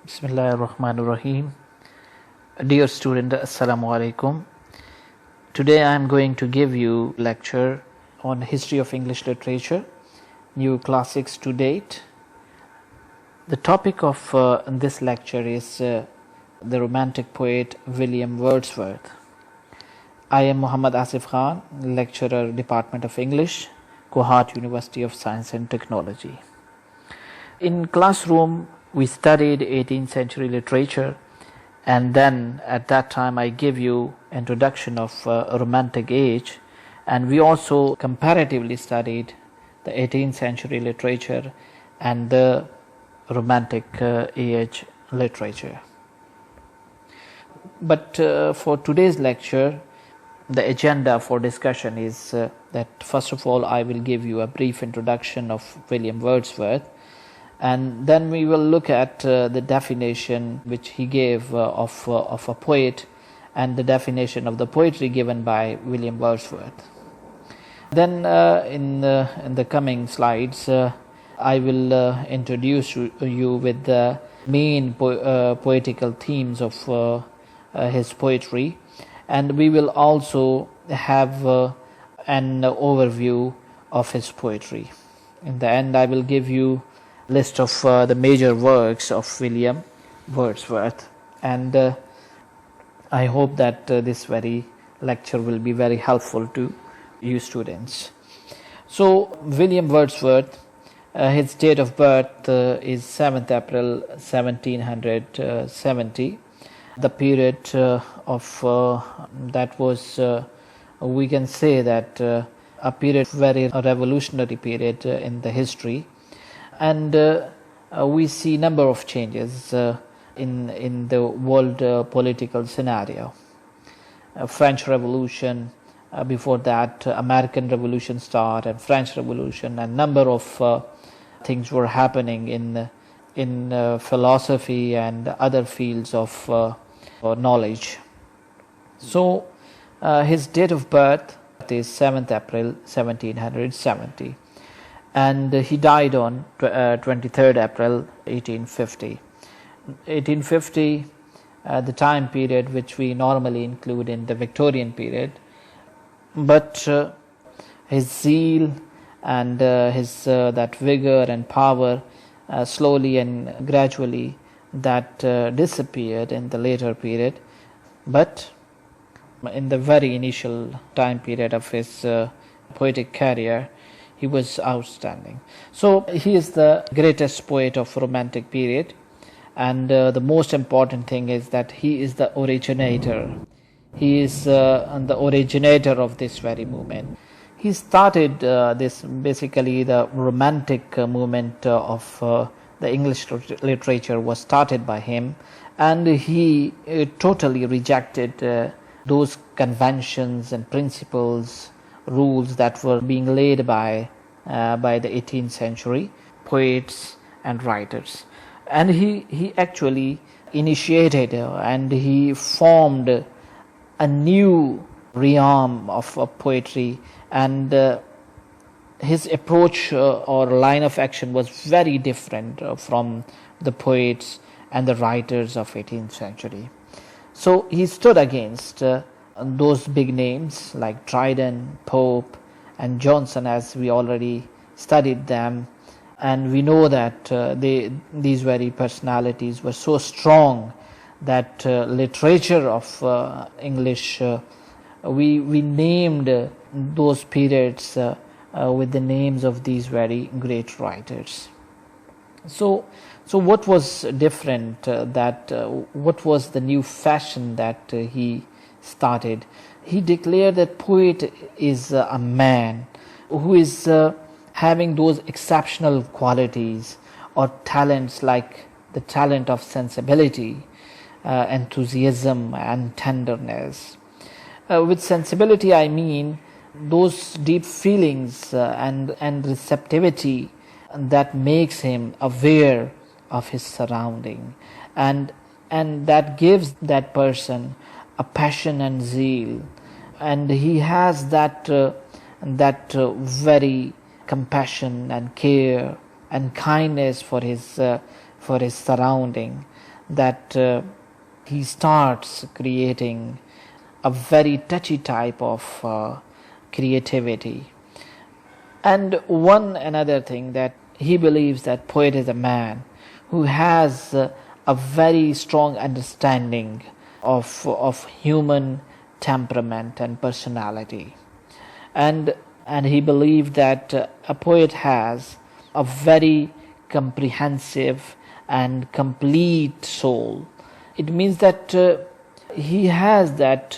Bismillahirrahmanirrahim. Dear student, Assalamu alaikum. Today I am going to give you lecture on history of English literature, new classics to date. The topic of this lecture is the romantic poet William Wordsworth. I am Muhammad Asif Khan, lecturer, Department of English, Kohat University of Science and Technology. In classroom, we studied 18th century literature, and then at that time I give you introduction of Romantic age, and we also comparatively studied the 18th century literature and the Romantic age literature. But for today's lecture, the agenda for discussion is that first of all I will give you a brief introduction of William Wordsworth, and then we will look at the definition which he gave of a poet and the definition of the poetry given by William Wordsworth. Then in the coming slides I will introduce you with the main poetical themes of his poetry, and we will also have an overview of his poetry. In the end I will give you list of the major works of William Wordsworth, and I hope that this very lecture will be very helpful to you students. So William Wordsworth, his date of birth is 7th April 1770. The period of that was we can say that a period, very revolutionary period in the history. And we see number of changes in the world political scenario. French Revolution, before that American Revolution start, and French Revolution, and number of things were happening in philosophy and other fields of knowledge. So his date of birth is 7th April 1770. And he died on 23rd April 1850. 1850, the time period which we normally include in the Victorian period, but his zeal and his that vigor and power slowly and gradually that disappeared in the later period, but in the very initial time period of his poetic career, he was outstanding. So he is the greatest poet of Romantic period, and the most important thing is that he is the originator. He is the originator of this very movement. He started this basically the Romantic movement of the English literature was started by him, and he totally rejected those conventions and principles, rules that were being laid by the 18th century poets and writers. And he actually initiated and he formed a new realm of poetry, and his approach or line of action was very different from the poets and the writers of 18th century. So he stood against those big names like Dryden, Pope, and Johnson, as we already studied them, and we know that these very personalities were so strong that literature of English, we named those periods with the names of these very great writers. So what was different? What was the new fashion that he started? He declared that poet is a man who is having those exceptional qualities or talents, like the talent of sensibility, enthusiasm and tenderness. With sensibility I mean those deep feelings and receptivity that makes him aware of his surrounding, and that gives that person a passion and zeal, and he has that very compassion and care and kindness for his surrounding, that he starts creating a very touchy type of creativity. And one another thing, that he believes that poet is a man who has a very strong understanding of human temperament and personality. And he believed that a poet has a very comprehensive and complete soul. It means that he has that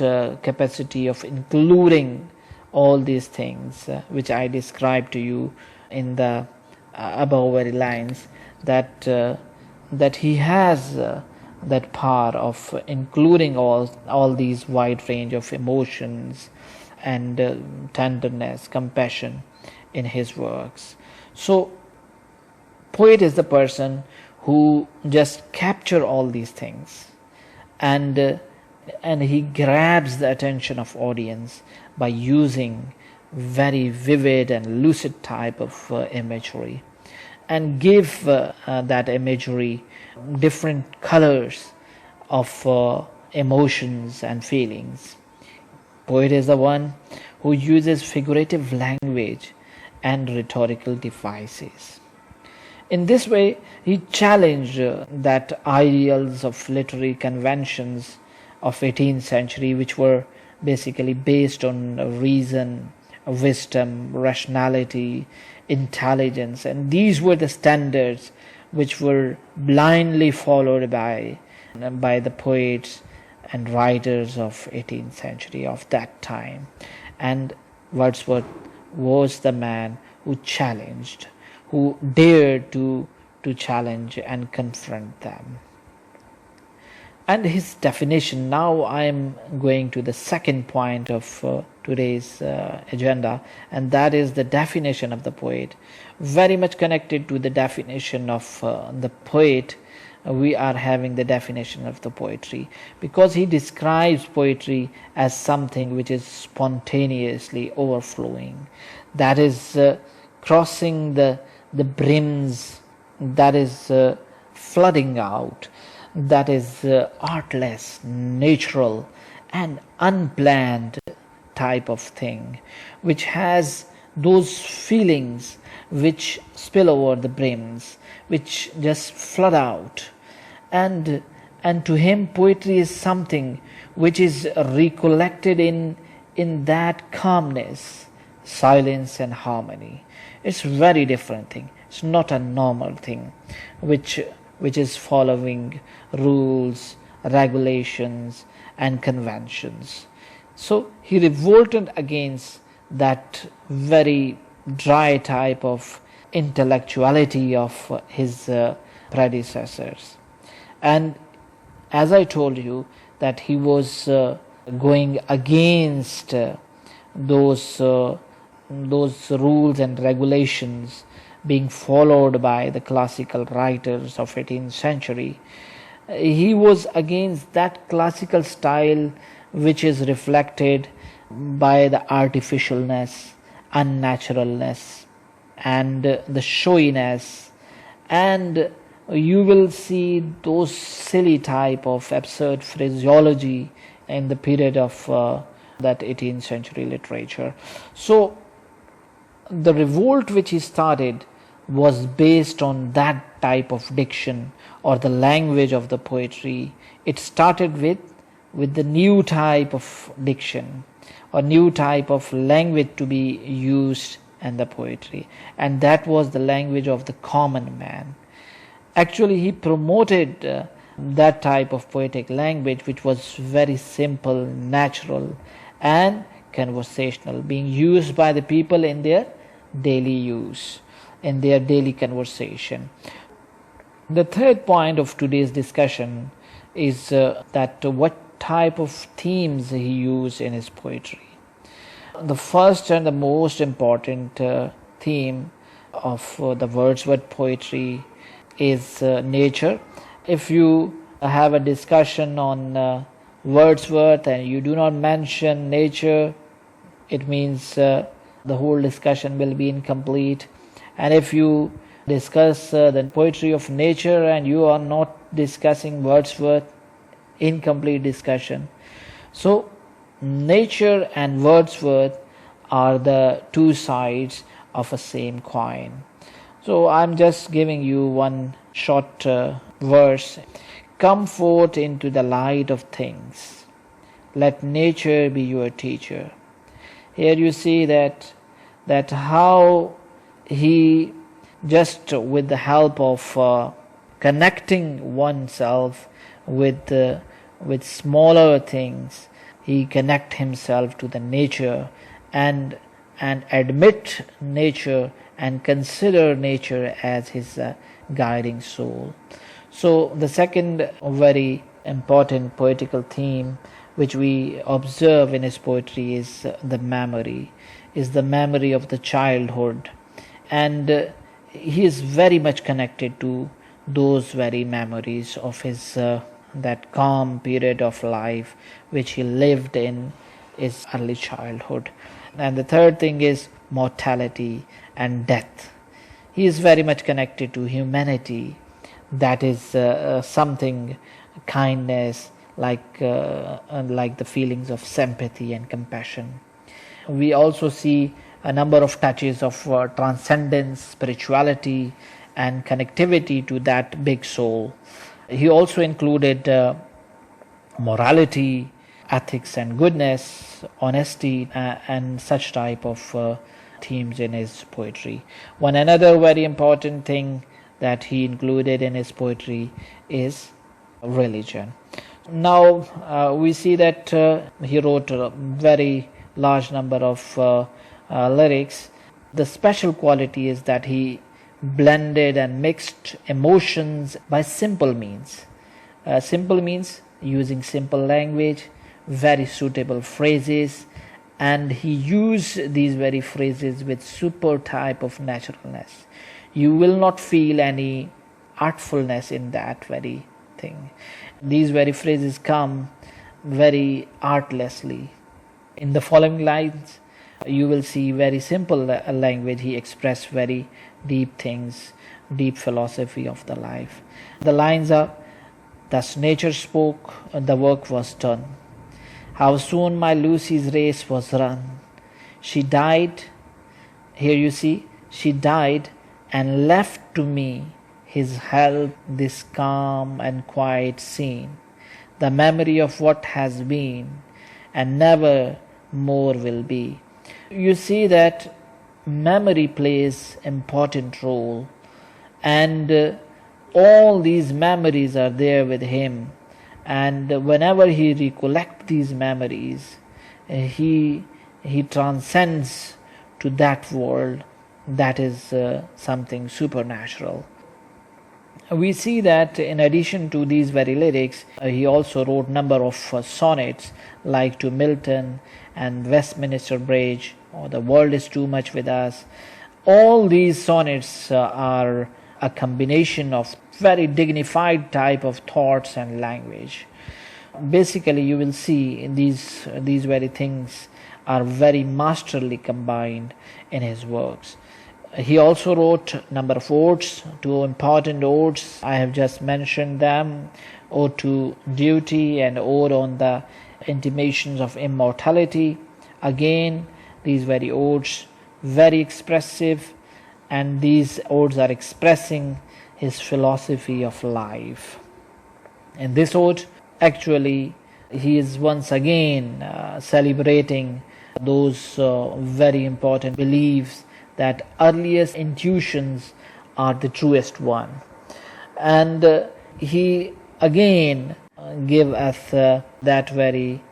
capacity of including all these things which I described to you in the above very lines, that he has that power of including all these wide range of emotions and tenderness, compassion in his works. So poet is the person who just capture all these things, and he grabs the attention of audience by using very vivid and lucid type of imagery, and give that imagery different colors of emotions and feelings. Poet is the one who uses figurative language and rhetorical devices. In this way, he challenged that ideals of literary conventions of 18th century, which were basically based on reason, wisdom, rationality, intelligence, and these were the standards which were blindly followed by the poets and writers of 18th century of that time. And Wordsworth was the man who challenged, who dared to challenge and confront them. And his definition, now I am going to the second point of today's agenda, and that is the definition of the poet. Very much connected to the definition of the poet, we are having the definition of the poetry, because he describes poetry as something which is spontaneously overflowing, that is crossing the brims, that is flooding out, that is artless, natural and unplanned type of thing, which has those feelings which spill over the brims, which just flood out. And to him poetry is something which is recollected in that calmness, silence and harmony. It's a very different thing. It's not a normal thing which is following rules, regulations and conventions. So he revolted against that very dry type of intellectuality of his predecessors. And as I told you, that he was going against those rules and regulations being followed by the classical writers of 18th century. He was against that classical style which is reflected by the artificialness, unnaturalness and the showiness, and you will see those silly type of absurd phraseology in the period of that 18th century literature. So the revolt which he started was based on that type of diction or the language of the poetry. It started with the new type of diction or new type of language to be used in the poetry, and that was the language of the common man. Actually, he promoted that type of poetic language which was very simple, natural and conversational, being used by the people in their daily use, in their daily conversation. The third point of today's discussion is that what type of themes he used in his poetry. The first and the most important theme of the Wordsworth poetry is nature. If you have a discussion on Wordsworth and you do not mention nature, it means the whole discussion will be incomplete. And if you discuss the poetry of nature and you are not discussing Wordsworth. Incomplete discussion. So nature and Wordsworth are the two sides of a same coin. So I'm just giving you one short verse. Come forth into the light of things. Let nature be your teacher. Here you see that how he, just with the help of connecting oneself with smaller things, he connect himself to the nature and admit nature and consider nature as his guiding soul. So the second very important poetical theme which we observe in his poetry is the memory of the childhood, and he is very much connected to those very memories of his that calm period of life which he lived in his early childhood. And the third thing is mortality and death. He is very much connected to humanity, that is something, kindness, like the feelings of sympathy and compassion. We also see a number of touches of transcendence, spirituality and connectivity to that big soul. He also included morality, ethics and goodness, honesty and such type of themes in his poetry. One another very important thing that he included in his poetry is religion. Now we see that he wrote a very large number of lyrics. The special quality is that he blended and mixed emotions by simple means. Simple means using simple language, very suitable phrases, and he used these very phrases with super type of naturalness. You will not feel any artfulness in that very thing. These very phrases come very artlessly. In the following lines, you will see very simple language. He expressed very deep things, deep philosophy of the life. The lines are, thus nature spoke and the work was done. How soon my Lucy's race was run. She died, here you see, she died and left to me his help, this calm and quiet scene, the memory of what has been and never more will be. You see that memory plays important role, and all these memories are there with him, and whenever he recollects these memories, he transcends to that world that is something supernatural. We see that in addition to these very lyrics, he also wrote number of sonnets like to Milton and Westminster Bridge or The World is Too Much with Us. All these sonnets are a combination of very dignified type of thoughts and language. Basically, you will see these very things are very masterly combined in his works. He also wrote number of odes, two important odes. I have just mentioned them: Ode to Duty and Ode on the Intimations of Immortality. Again, these very odes very expressive, and these odes are expressing his philosophy of life. In this ode, actually, he is once again celebrating those very important beliefs that earliest intuitions are the truest one. And he again give us that very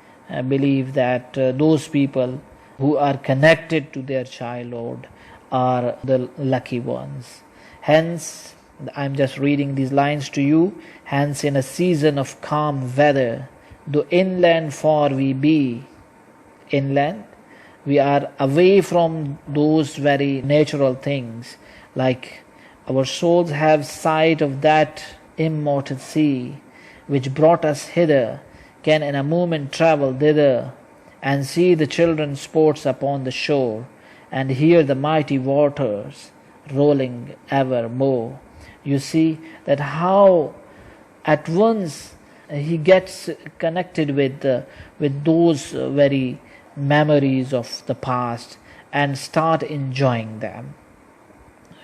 belief that those people who are connected to their childhood are the lucky ones. Hence, I'm just reading these lines to you. Hence, in a season of calm weather, though inland far we be, inland, we are away from those very natural things, like our souls have sight of that immortal sea which brought us hither, can in a moment travel thither, and see the children's sports upon the shore, and hear the mighty waters rolling evermore. You see that how at once he gets connected with those very memories of the past and start enjoying them.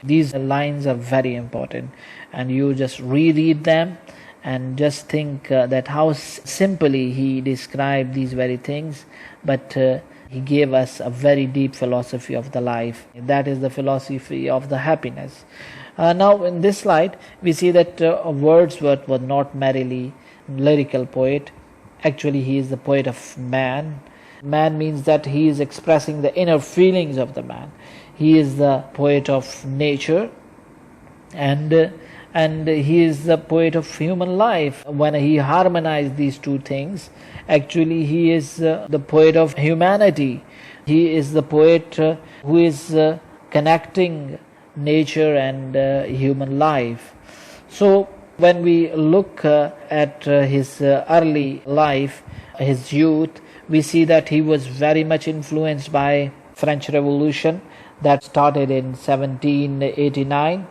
These lines are very important, and you just reread them and just think that how simply he described these very things, but he gave us a very deep philosophy of the life. That is the philosophy of the happiness. Now in this slide we see that Wordsworth was not merely lyrical poet. Actually, he is the poet of man. Man means that he is expressing the inner feelings of the man. He is the poet of nature, and he is the poet of human life. When he harmonized these two things, actually he is the poet of humanity. He is the poet who is connecting nature and human life. So when we look at his early life, his youth, we see that he was very much influenced by French Revolution that started in 1789.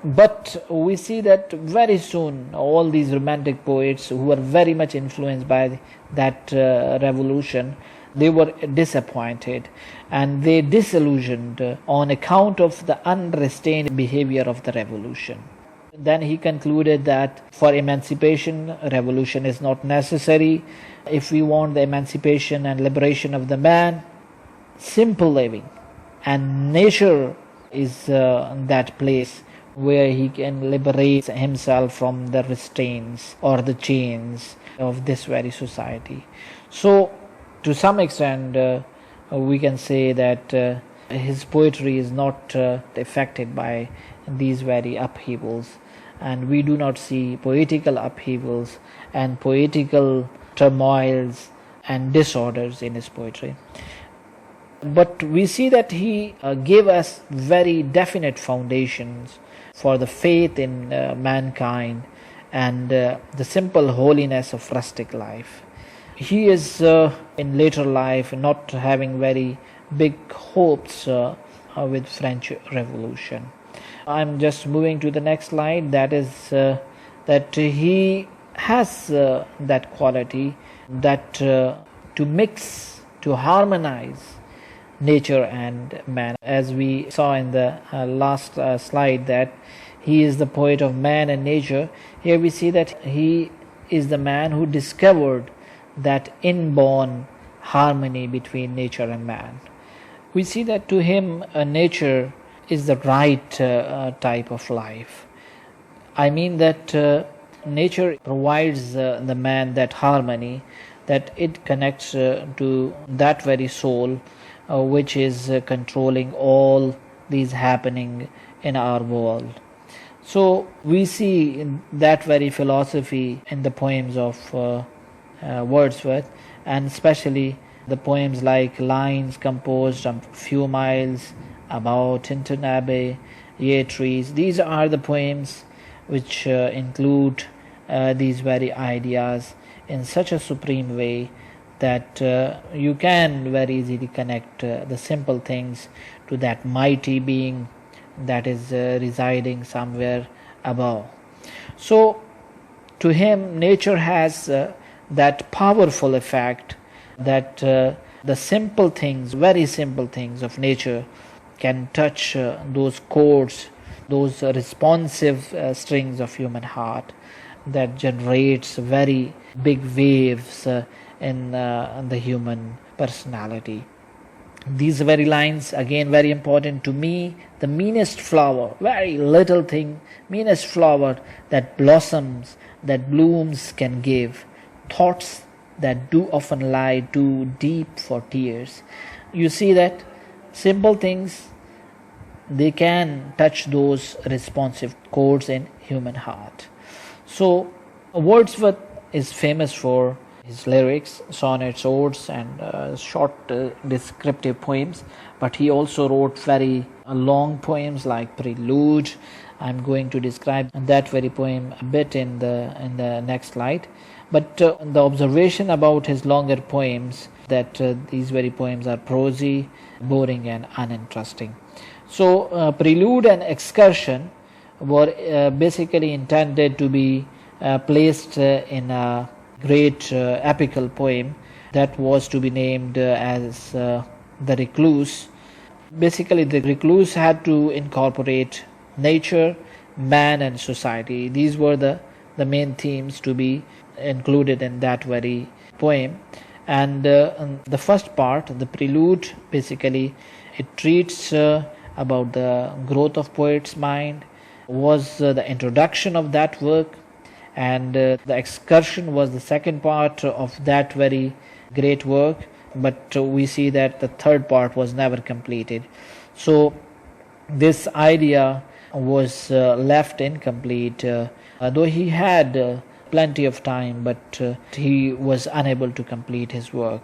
But we see that very soon all these romantic poets who were very much influenced by that revolution, they were disappointed and they disillusioned on account of the unrestrained behavior of the revolution. Then he concluded that for emancipation, revolution is not necessary. If we want the emancipation and liberation of the man, simple living and nature is that place where he can liberate himself from the restraints or the chains of this very society. So to some extent we can say that his poetry is not affected by these very upheavals, and we do not see poetical upheavals and poetical turmoils and disorders in his poetry. But we see that he gave us very definite foundations for the faith in mankind and the simple holiness of rustic life. He is in later life not having very big hopes with French Revolution. I'm just moving to the next slide. That is that he has that quality that to mix, to harmonize nature and man. As we saw in the last slide, that he is the poet of man and nature. Here we see that he is the man who discovered that inborn harmony between nature and man. We see that to him nature is the right type of life. I mean that nature provides the man that harmony, that it connects to that very soul which is controlling all these happening in our world. So we see that very philosophy in the poems of Wordsworth, and especially the poems like Lines Composed a Few Miles Above Tintern Abbey, Ye Trees. These are the poems which include these very ideas in such a supreme way that you can very easily connect the simple things to that mighty being that is residing somewhere above. So to him nature has that powerful effect that the simple things, very simple things of nature can touch those chords, those responsive strings of human heart that generates very big waves in the human personality. These very lines, again very important to me: the meanest flower, very little thing, meanest flower that blossoms, that blooms can give, thoughts that do often lie too deep for tears. You see that simple things, they can touch those responsive chords in human heart. So Wordsworth is famous for his lyrics, sonnets, odes, and short descriptive poems, but he also wrote very long poems like Prelude. I'm going to describe that very poem a bit in the next slide. But the observation about his longer poems, that these very poems are prosy, boring and uninteresting. So Prelude and Excursion were basically intended to be placed in a great epical poem that was to be named as The Recluse. Basically, The Recluse had to incorporate nature, man, and society. These were the main themes to be included in that very poem. And the first part, the Prelude, basically it treats about the growth of poet's mind, was the introduction of that work, and the Excursion was the second part of that very great work, but we see that the third part was never completed. So this idea was left incomplete, though he had plenty of time, but he was unable to complete his work.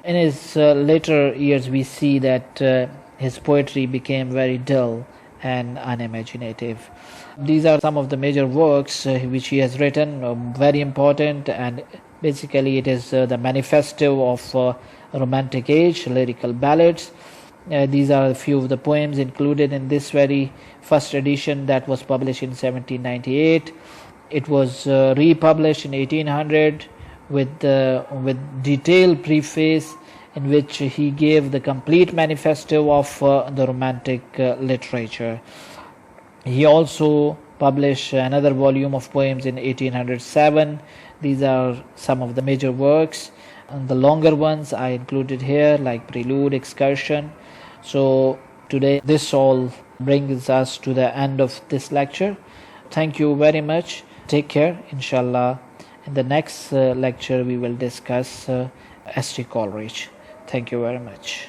In his later years, we see that his poetry became very dull and unimaginative. These are some of the major works which he has written, very important, and basically it is the manifesto of Romantic Age, lyrical ballads. These are a few of the poems included in this very first edition that was published in 1798. It was republished in 1800 with detailed preface in which he gave the complete manifesto of the Romantic literature. He also published another volume of poems in 1807. These are some of the major works. And the longer ones I included here, like Prelude, Excursion. So today this all brings us to the end of this lecture. Thank you very much. Take care, inshallah. In the next lecture we will discuss S.T. Coleridge. Thank you very much.